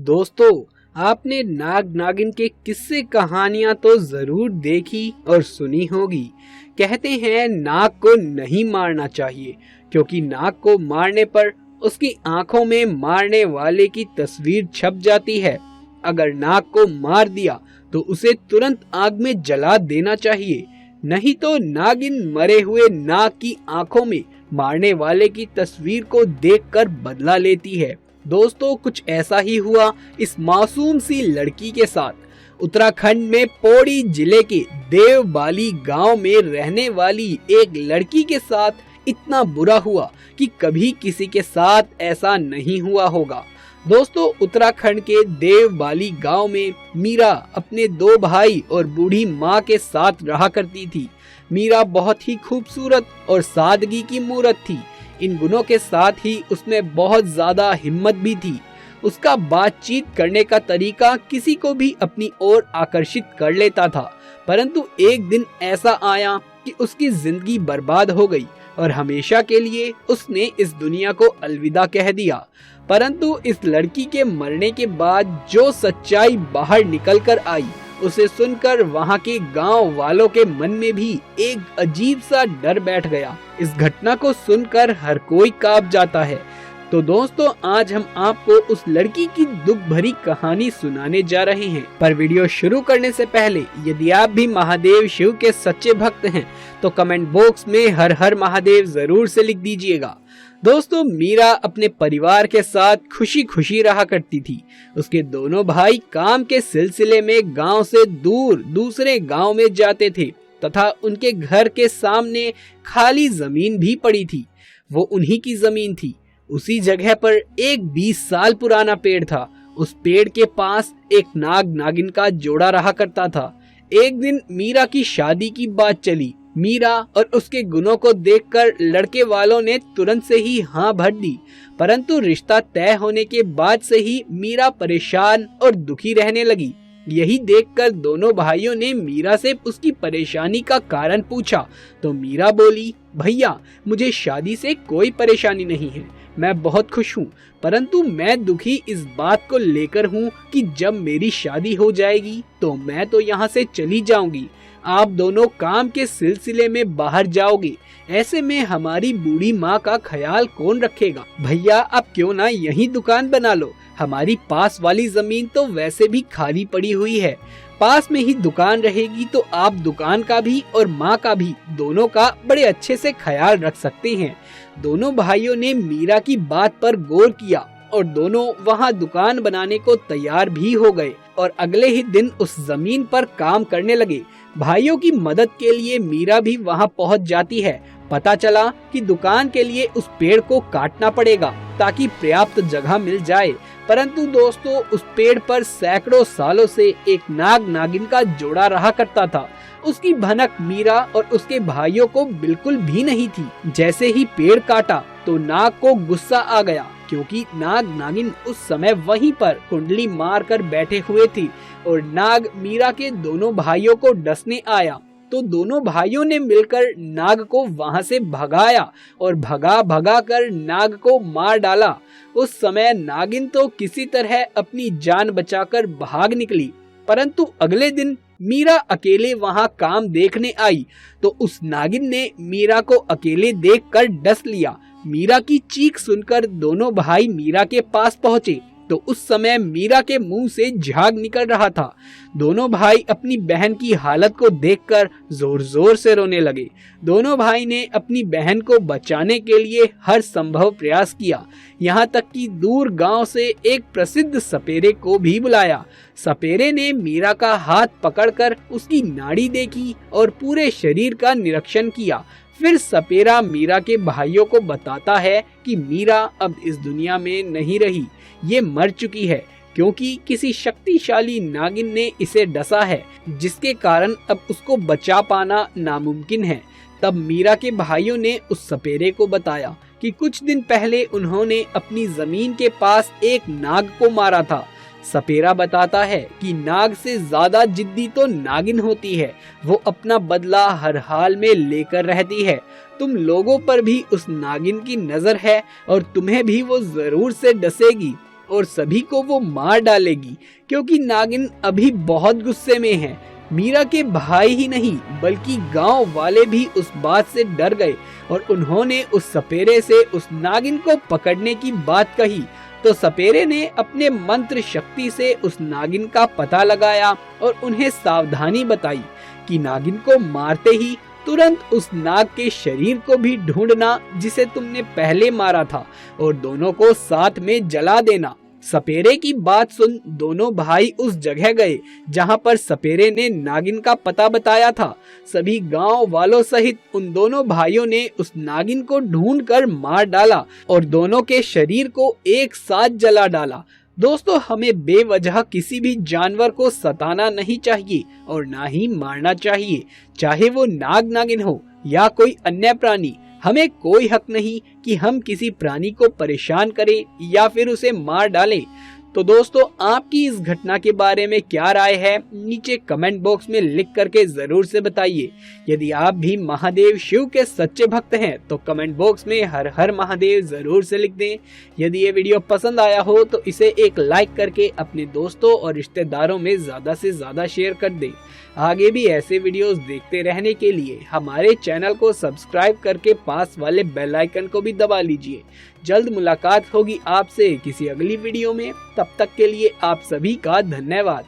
दोस्तों, आपने नाग नागिन के किस्से कहानियां तो जरूर देखी और सुनी होगी। कहते हैं नाग को नहीं मारना चाहिए क्योंकि नाग को मारने पर उसकी आंखों में मारने वाले की तस्वीर छप जाती है। अगर नाग को मार दिया तो उसे तुरंत आग में जला देना चाहिए, नहीं तो नागिन मरे हुए नाग की आंखों में मारने वाले की तस्वीर को देखकर बदला लेती है। दोस्तों, कुछ ऐसा ही हुआ इस मासूम सी लड़की के साथ। उत्तराखंड में पौड़ी जिले के देवबाली गांव में रहने वाली एक लड़की के साथ इतना बुरा हुआ कि कभी किसी के साथ ऐसा नहीं हुआ होगा। दोस्तों, उत्तराखंड के देवबाली गांव में मीरा अपने 2 भाई और बूढ़ी माँ के साथ रहा करती थी। मीरा बहुत ही खूबसूरत और सादगी की मूरत थी। इन गुणों के साथ ही उसमें बहुत ज्यादा हिम्मत भी थी। उसका बातचीत करने का तरीका किसी को भी अपनी ओर आकर्षित कर लेता था। परंतु एक दिन ऐसा आया कि उसकी जिंदगी बर्बाद हो गई और हमेशा के लिए उसने इस दुनिया को अलविदा कह दिया। परंतु इस लड़की के मरने के बाद जो सच्चाई बाहर निकल कर आई, उसे सुनकर वहां के गांव वालों के मन में भी एक अजीब सा डर बैठ गया। इस घटना को सुनकर हर कोई कांप जाता है। तो दोस्तों, आज हम आपको उस लड़की की दुख भरी कहानी सुनाने जा रहे हैं। पर वीडियो शुरू करने से पहले यदि आप भी महादेव शिव के सच्चे भक्त हैं तो कमेंट बॉक्स में हर हर महादेव जरूर से लिख दीजिएगा। दोस्तों, मीरा अपने परिवार के साथ खुशी खुशी रहा करती थी। उसके दोनों भाई काम के सिलसिले में गांव से दूर दूसरे गांव में जाते थे तथा उनके घर के सामने खाली जमीन भी पड़ी थी। वो उन्हीं की जमीन थी। उसी जगह पर एक 20 साल पुराना पेड़ था। उस पेड़ के पास एक नाग नागिन का जोड़ा रहा करता था। एक दिन मीरा की शादी की बात चली। मीरा और उसके गुणों को देखकर लड़के वालों ने तुरंत से ही हाँ भर दी। परंतु रिश्ता तय होने के बाद से ही मीरा परेशान और दुखी रहने लगी। यही देखकर दोनों भाइयों ने मीरा से उसकी परेशानी का कारण पूछा तो मीरा बोली, भैया, मुझे शादी से कोई परेशानी नहीं है, मैं बहुत खुश हूँ। परंतु मैं दुखी इस बात को लेकर हूँ कि जब मेरी शादी हो जाएगी तो मैं तो यहाँ से चली जाऊंगी। आप दोनों काम के सिलसिले में बाहर जाओगे, ऐसे में हमारी बूढ़ी माँ का ख्याल कौन रखेगा? भैया, आप क्यों ना यहीं दुकान बना लो। हमारी पास वाली जमीन तो वैसे भी खाली पड़ी हुई है। पास में ही दुकान रहेगी तो आप दुकान का भी और माँ का भी, दोनों का बड़े अच्छे से ख्याल रख सकते हैं। दोनों भाइयों ने मीरा की बात पर गौर किया और दोनों वहाँ दुकान बनाने को तैयार भी हो गए और अगले ही दिन उस जमीन पर काम करने लगे। भाइयों की मदद के लिए मीरा भी वहाँ पहुँच जाती है। पता चला कि दुकान के लिए उस पेड़ को काटना पड़ेगा ताकि पर्याप्त जगह मिल जाए। परंतु दोस्तों, उस पेड़ पर सैकड़ों सालों से एक नाग नागिन का जोड़ा रहा करता था। उसकी भनक मीरा और उसके भाइयों को बिल्कुल भी नहीं थी। जैसे ही पेड़ काटा तो नाग को गुस्सा आ गया क्योंकि नाग नागिन उस समय वहीं पर कुंडली मार कर बैठे हुए थी और नाग मीरा के दोनों भाइयों को डसने आया। तो दोनों भाइयों ने मिलकर नाग को वहां से भगाया और भगा भगा कर नाग को मार डाला। उस समय नागिन तो किसी तरह अपनी जान बचाकर भाग निकली। परंतु अगले दिन मीरा अकेले वहां काम देखने आई तो उस नागिन ने मीरा को अकेले देखकर डस लिया। मीरा की चीख सुनकर दोनों भाई मीरा के पास पहुंचे तो उस समय मीरा के मुंह से झाग निकल रहा था। दोनों भाई अपनी बहन की हालत को देखकर जोर जोर से रोने लगे। दोनों भाई ने अपनी बहन को बचाने के लिए हर संभव प्रयास किया। यहाँ तक कि दूर गांव से एक प्रसिद्ध सपेरे को भी बुलाया। सपेरे ने मीरा का हाथ पकड़कर उसकी नाड़ी देखी और पूरे शरीर का निरीक्षण किया। फिर सपेरा मीरा के भाइयों को बताता है कि मीरा अब इस दुनिया में नहीं रही, ये मर चुकी है क्योंकि किसी शक्तिशाली नागिन ने इसे डसा है, जिसके कारण अब उसको बचा पाना नामुमकिन है। तब मीरा के भाइयों ने उस सपेरे को बताया कि कुछ दिन पहले उन्होंने अपनी जमीन के पास एक नाग को मारा था। सपेरा बताता है कि नाग से ज्यादा जिद्दी तो नागिन होती है, वो अपना बदला हर हाल में लेकर रहती है। तुम लोगों पर भी उस नागिन की नजर है और तुम्हें भी वो जरूर से डसेगी। और सभी को वो मार डालेगी, क्योंकि नागिन अभी बहुत गुस्से में है। मीरा के भाई ही नहीं बल्कि गांव वाले भी उस बात से डर गए और उन्होंने उस सपेरे से उस नागिन को पकड़ने की बात कही। तो सपेरे ने अपने मंत्र शक्ति से उस नागिन का पता लगाया और उन्हें सावधानी बताई कि नागिन को मारते ही तुरंत उस नाग के शरीर को भी ढूंढना जिसे तुमने पहले मारा था, और दोनों को साथ में जला देना। सपेरे की बात सुन दोनों भाई उस जगह गए जहां पर सपेरे ने नागिन का पता बताया था। सभी गांव वालों सहित उन दोनों भाइयों ने उस नागिन को ढूंढकर मार डाला और दोनों के शरीर को एक साथ जला डाला। दोस्तों, हमें बेवजह किसी भी जानवर को सताना नहीं चाहिए और ना ही मारना चाहिए, चाहे वो नाग नागिन हो या कोई अन्य प्राणी। हमें कोई हक नहीं कि हम किसी प्राणी को परेशान करें या फिर उसे मार डालें। तो दोस्तों, आपकी इस घटना के बारे में क्या राय है, नीचे कमेंट बॉक्स में लिख करके जरूर से बताइए। यदि आप भी महादेव शिव के सच्चे भक्त हैं तो कमेंट बॉक्स में हर हर महादेव जरूर से लिख दें। यदि ये वीडियो पसंद आया हो तो इसे एक लाइक करके अपने दोस्तों और रिश्तेदारों में ज्यादा से ज्यादा शेयर कर दें। आगे भी ऐसे वीडियोस देखते रहने के लिए हमारे चैनल को सब्सक्राइब करके पास वाले बेल आइकन को भी दबा लीजिए। जल्द मुलाकात होगी आपसे किसी अगली वीडियो में। तब तक के लिए आप सभी का धन्यवाद।